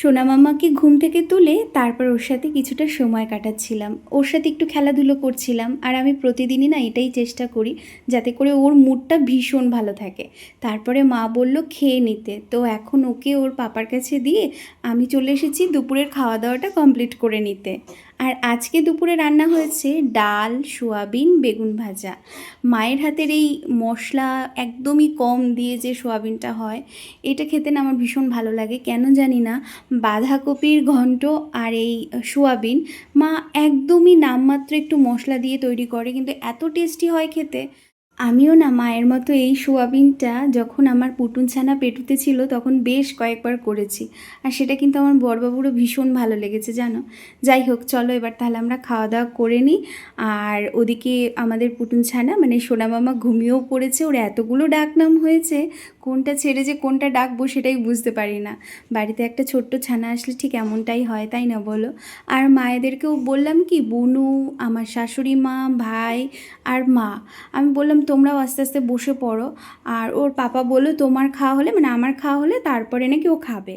সোনা মাম্মাকে ঘুম থেকে তুলে তারপর ওর সাথে কিছুটা সময় কাটাচ্ছিলাম, ওর সাথে একটু খেলাধুলো করছিলাম। আর আমি প্রতিদিনই না এটাই চেষ্টা করি যাতে করে ওর মুডটা ভীষণ ভালো থাকে। তারপরে মা বলল খেয়ে নিতে, তো এখন ওকে ওর পাপার কাছে দিয়ে আমি চলে এসেছি দুপুরের খাওয়া দাওয়াটা কমপ্লিট করে নিতে। আর আজকে দুপুরে রান্না হয়েছে ডাল, সোয়াবিন, বেগুন ভাজা। মায়ের হাতের এই মশলা একদমই কম দিয়ে যে সোয়াবিনটা হয়, এটা খেতে না আমার ভীষণ ভালো লাগে, কেন জানি না। বাঁধাকপির ঘন্ট আর এই সোয়াবিন মা একদমই নামমাত্র একটু মশলা দিয়ে তৈরি করে, কিন্তু এত টেস্টি হয় খেতে। আমিও না মায়ের মতো এই সোয়াবিনটা যখন আমার পুটুন ছানা পেটুতে ছিল তখন বেশ কয়েকবার করেছি। আর সেটা কিন্তু আমার বড়বাবুরও ভীষণ ভালো লেগেছে জানো। যাই হোক, চলো এবার তাহলে আমরা খাওয়া দাওয়া করে নিই। আর ওদিকে আমাদের পুটুন ছানা মানে সোনা মামা ঘুমিয়েও পড়েছে, ওর এতগুলো ডাকনাম হয়েছে, কোনটা ছেড়ে যে কোনটা ডাকবো সেটাই বুঝতে পারি না। বাড়িতে একটা ছোট্ট ছানা আসলে ঠিক এমনটাই হয়, তাই না বলো? আর মায়েদেরকেও বললাম কি, বুনু, আমার শাশুড়ি মা, ভাই আর মা, আমি বললাম তোমরাও আস্তে আস্তে বসে পড়ো। আর ওর পাপা বললো তোমার খাওয়া হলে মানে আমার খাওয়া হলে তারপরে নাকি ও খাবে।